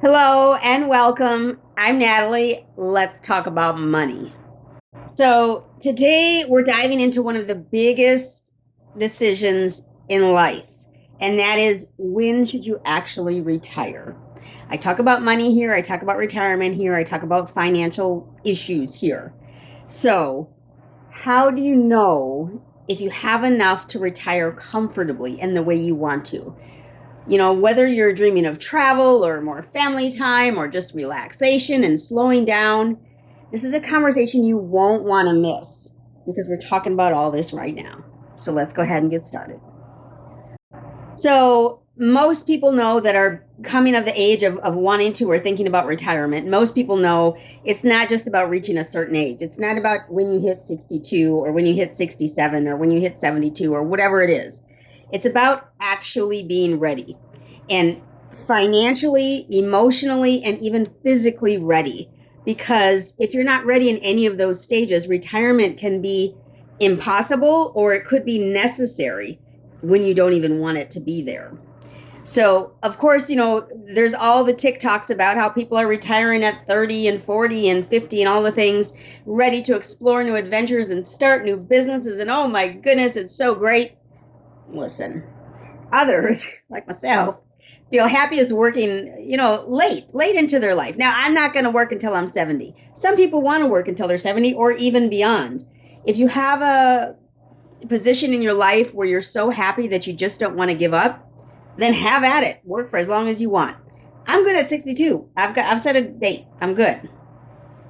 Hello and welcome. I'm Natalie. Let's talk about money. So, today we're diving into one of the biggest decisions in life, and that is when should you actually retire? I talk about money here, I talk about retirement here, I talk about financial issues here. So, how do you know if you have enough to retire comfortably and the way you want to? Whether you're dreaming of travel or more family time or just relaxation and slowing down, this is a conversation you won't want to miss because we're talking about all this right now. So let's go ahead and get started. So, most people know that are coming of the age of wanting to or thinking about retirement. Most people know it's not just about reaching a certain age. It's not about when you hit 62 or when you hit 67 or when you hit 72 or whatever it is. It's about actually being ready and financially, emotionally, and even physically ready. Because if you're not ready in any of those stages, retirement can be impossible or it could be necessary when you don't even want it to be there. So, of course, there's all the TikToks about how people are retiring at 30 and 40 and 50 and all the things, ready to explore new adventures and start new businesses. And oh my goodness, it's so great. Listen, others, like myself, feel happiest working, late into their life. Now, I'm not going to work until I'm 70. Some people want to work until they're 70 or even beyond. If you have a position in your life where you're so happy that you just don't want to give up, then have at it. Work for as long as you want. I'm good at 62. I've set a date. I'm good.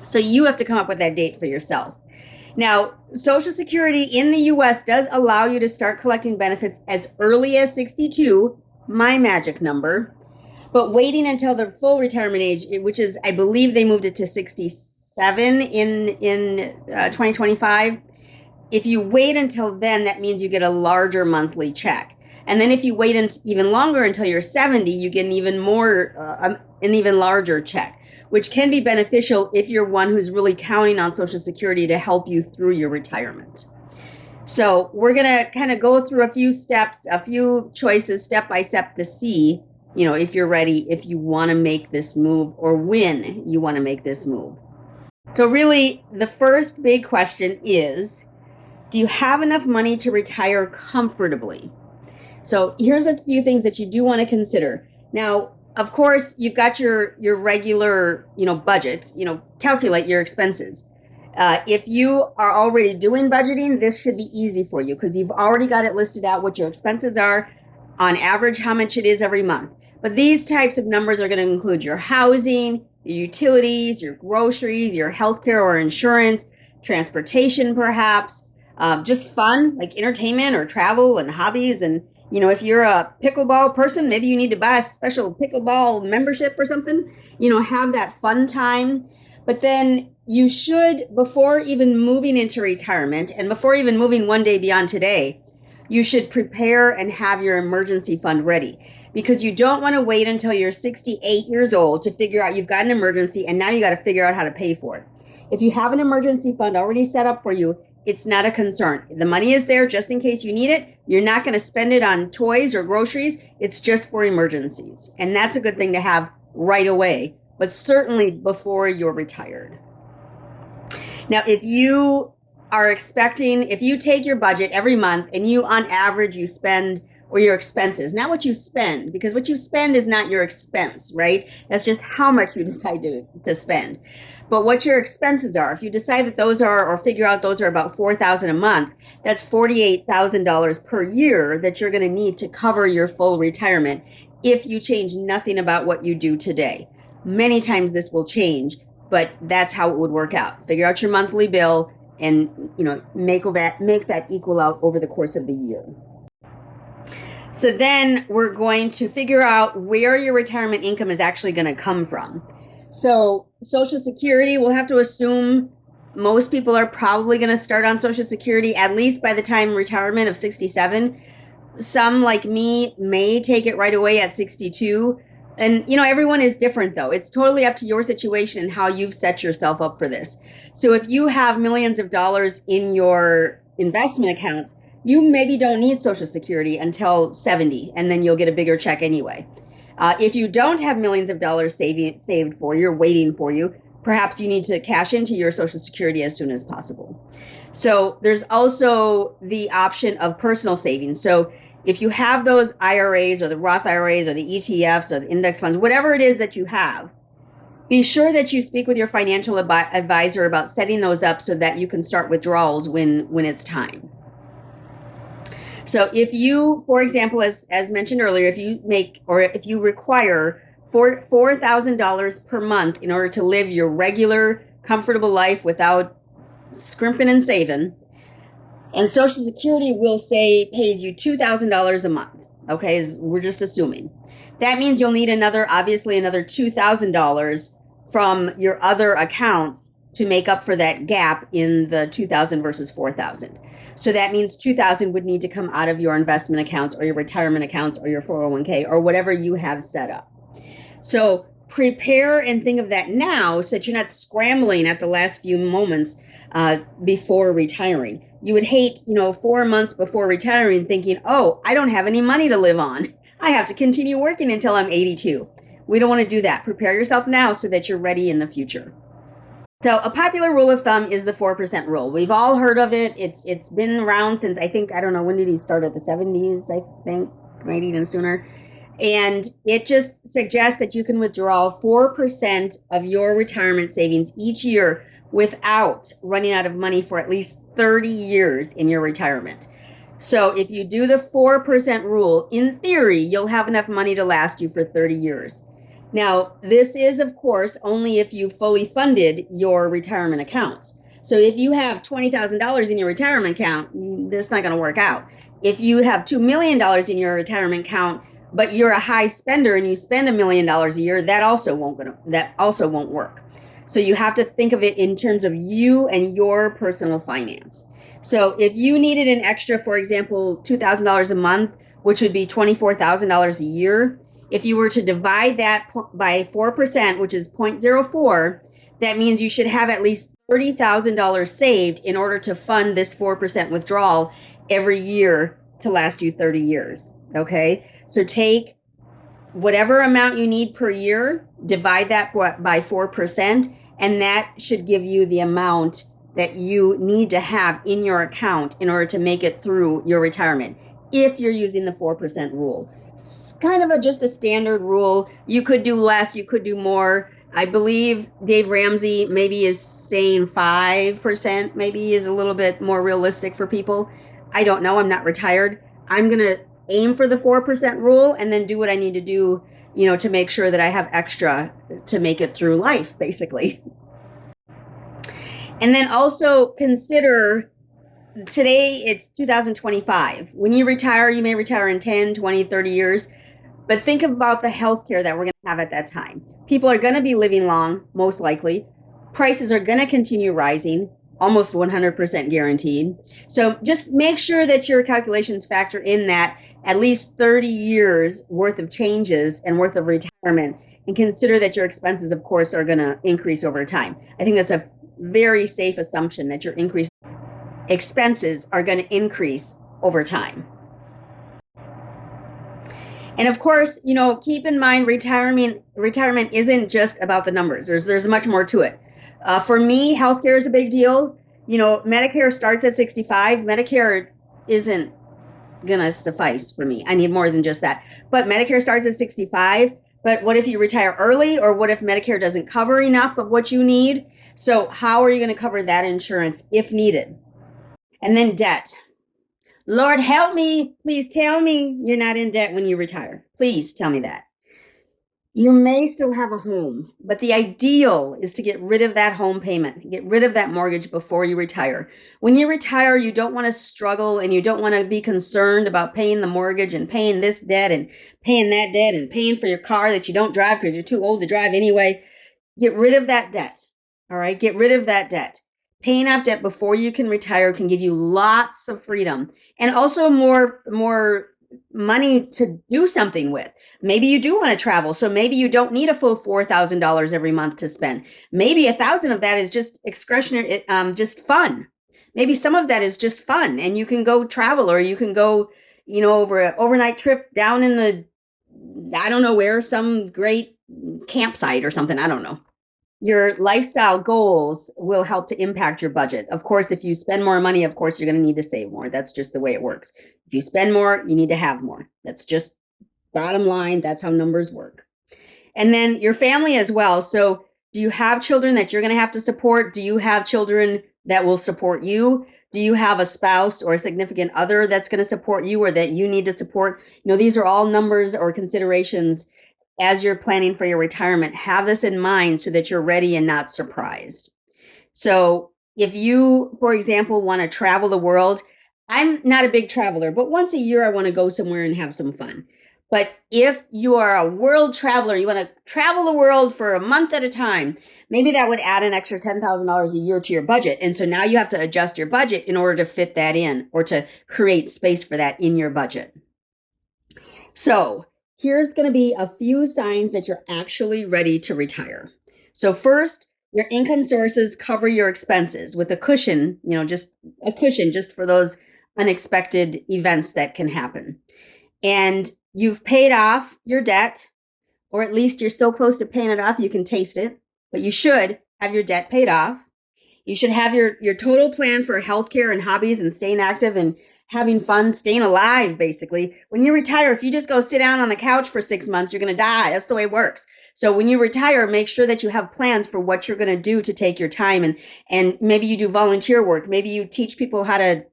So you have to come up with that date for yourself. Now, Social Security in the US does allow you to start collecting benefits as early as 62, my magic number, but waiting until the full retirement age, which is, I believe they moved it to 67 in 2025. If you wait until then, that means you get a larger monthly check. And then if you wait even longer until you're 70, you get an even larger check, which can be beneficial if you're one who's really counting on Social Security to help you through your retirement. So we're going to kind of go through a few steps, a few choices step by step to see, if you're ready, if you want to make this move or when you want to make this move. So really, the first big question is, do you have enough money to retire comfortably? So here's a few things that you do want to consider. Now, of course, you've got your regular, budget, calculate your expenses. If you are already doing budgeting, this should be easy for you because you've already got it listed out what your expenses are, on average, how much it is every month. But these types of numbers are going to include your housing, your utilities, your groceries, your healthcare or insurance, transportation, perhaps, just fun like entertainment or travel and hobbies. And, if you're a pickleball person, maybe you need to buy a special pickleball membership or something, have that fun time. But then you should, before even moving into retirement and before even moving one day beyond today, you should prepare and have your emergency fund ready because you don't want to wait until you're 68 years old to figure out you've got an emergency and now you got to figure out how to pay for it. If you have an emergency fund already set up for you, it's not a concern. The money is there just in case you need it. You're not going to spend it on toys or groceries. It's just for emergencies. And that's a good thing to have right away, but certainly before you're retired. Now, if you take your budget every month and on average, you spend, or your expenses, not what you spend, because what you spend is not your expense, right? That's just how much you decide to spend. But what your expenses are, if you decide that those are, or figure out those are about $4,000 a month, that's $48,000 per year that you're going to need to cover your full retirement if you change nothing about what you do today. Many times this will change, but that's how it would work out. Figure out your monthly bill and, make that equal out over the course of the year. So then we're going to figure out where your retirement income is actually going to come from. So Social Security, we'll have to assume most people are probably going to start on Social Security at least by the time retirement of 67. Some, like me, may take it right away at 62. And, everyone is different, though. It's totally up to your situation and how you've set yourself up for this. So if you have millions of dollars in your investment accounts, you maybe don't need Social Security until 70, and then you'll get a bigger check anyway. If you don't have millions of dollars saved for you, or waiting for you, perhaps you need to cash into your Social Security as soon as possible. So there's also the option of personal savings. So if you have those IRAs or the Roth IRAs or the ETFs or the index funds, whatever it is that you have, be sure that you speak with your financial advisor about setting those up so that you can start withdrawals when it's time. So if you, for example, as mentioned earlier, if you make or if you require $4,000 per month in order to live your regular, comfortable life without scrimping and saving, and Social Security will say pays you $2,000 a month. Okay, we're just assuming. That means you'll need obviously another $2,000 from your other accounts to make up for that gap in the 2,000 versus 4,000. So that means 2,000 would need to come out of your investment accounts or your retirement accounts or your 401k or whatever you have set up. So prepare and think of that now so that you're not scrambling at the last few moments before retiring. You would hate, 4 months before retiring thinking, oh, I don't have any money to live on. I have to continue working until I'm 82. We don't want to do that. Prepare yourself now so that you're ready in the future. So a popular rule of thumb is the 4% rule. We've all heard of it. It's been around since, I think, I don't know, when did he start? At the 70s, I think, maybe even sooner. And it just suggests that you can withdraw 4% of your retirement savings each year without running out of money for at least 30 years in your retirement. So if you do the 4% rule, in theory, you'll have enough money to last you for 30 years. Now, this is, of course, only if you fully funded your retirement accounts. So if you have $20,000 in your retirement account, that's not going to work out. If you have $2 million in your retirement account, but you're a high spender and you spend $1 million a year, that also won't work. So you have to think of it in terms of you and your personal finance. So if you needed an extra, for example, $2,000 a month, which would be $24,000 a year, if you were to divide that by 4%, which is 0.04, that means you should have at least $30,000 saved in order to fund this 4% withdrawal every year to last you 30 years. Okay? So take whatever amount you need per year, divide that by 4%, and that should give you the amount that you need to have in your account in order to make it through your retirement, if you're using the 4% rule. It's kind of just a standard rule. You could do less, you could do more. I believe Dave Ramsey maybe is saying 5%, maybe is a little bit more realistic for people. I don't know. I'm not retired. I'm going to aim for the 4% rule and then do what I need to do, to make sure that I have extra to make it through life, basically. And then also consider, today it's 2025. When you retire, you may retire in 10, 20, 30 years, but think about the healthcare that we're going to have at that time. People are going to be living long, most likely. Prices are going to continue rising, almost 100% guaranteed. So just make sure that your calculations factor in that at least 30 years worth of changes and worth of retirement, and consider that your expenses, of course, are going to increase over time. I think that's a very safe assumption that your expenses are going to increase over time. And of course, keep in mind retirement isn't just about the numbers. There's much more to it. For me, healthcare is a big deal. Medicare starts at 65. Medicare isn't gonna suffice for me. I need more than just that. But Medicare starts at 65. But what if you retire early, or what if Medicare doesn't cover enough of what you need? So how are you going to cover that insurance if needed? And then debt. Lord, help me. Please tell me you're not in debt when you retire. Please tell me that. You may still have a home, but the ideal is to get rid of that home payment, get rid of that mortgage before you retire. When you retire, you don't want to struggle and you don't want to be concerned about paying the mortgage and paying this debt and paying that debt and paying for your car that you don't drive because you're too old to drive anyway. Get rid of that debt. All right, get rid of that debt. Paying off debt before you can retire can give you lots of freedom and also more money to do something with. Maybe you do want to travel, so maybe you don't need a full $4,000 every month to spend. Maybe $1,000 of that is just discretionary, just fun. Maybe some of that is just fun, and you can go travel, or you can go, over an overnight trip down in the I don't know where, some great campsite or something. I don't know. Your lifestyle goals will help to impact your budget. Of course, if you spend more money, of course, you're going to need to save more. That's just the way it works. If you spend more, you need to have more. That's just bottom line. That's how numbers work. And then your family as well. So, do you have children that you're going to have to support? Do you have children that will support you? Do you have a spouse or a significant other that's going to support you or that you need to support? These are all numbers or considerations as you're planning for your retirement. Have this in mind so that you're ready and not surprised. So, if you, for example, want to travel the world, I'm not a big traveler, but once a year I want to go somewhere and have some fun. But if you are a world traveler, you want to travel the world for a month at a time, maybe that would add an extra $10,000 a year to your budget. And so now you have to adjust your budget in order to fit that in or to create space for that in your budget. So here's going to be a few signs that you're actually ready to retire. So first, your income sources cover your expenses with a cushion, just a cushion just for those unexpected events that can happen. And you've paid off your debt, or at least you're so close to paying it off, you can taste it, but you should have your debt paid off. You should have your total plan for healthcare and hobbies and staying active and having fun, staying alive, basically. When you retire, if you just go sit down on the couch for 6 months, you're going to die. That's the way it works. So when you retire, make sure that you have plans for what you're going to do to take your time. And maybe you do volunteer work. Maybe you teach people how to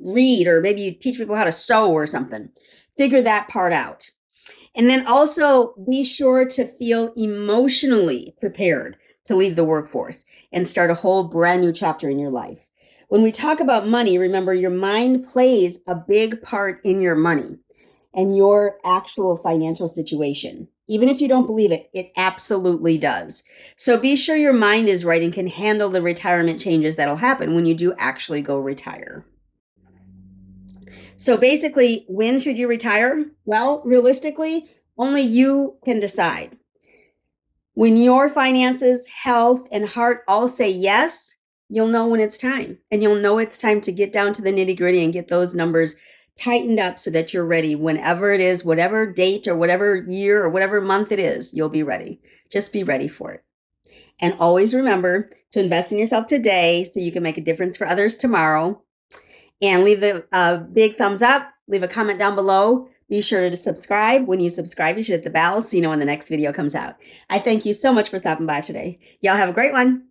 read, or maybe you teach people how to sew or something. Figure that part out. And then also be sure to feel emotionally prepared to leave the workforce and start a whole brand new chapter in your life. When we talk about money, remember your mind plays a big part in your money and your actual financial situation. Even if you don't believe it, it absolutely does. So be sure your mind is right and can handle the retirement changes that'll happen when you do actually go retire. So basically, when should you retire? Well, realistically, only you can decide. When your finances, health, and heart all say yes, you'll know when it's time. And you'll know it's time to get down to the nitty-gritty and get those numbers tightened up so that you're ready whenever it is, whatever date or whatever year or whatever month it is, you'll be ready. Just be ready for it. And always remember to invest in yourself today so you can make a difference for others tomorrow. And leave a big thumbs up. Leave a comment down below. Be sure to subscribe. When you subscribe, you should hit the bell so you know when the next video comes out. I thank you so much for stopping by today. Y'all have a great one.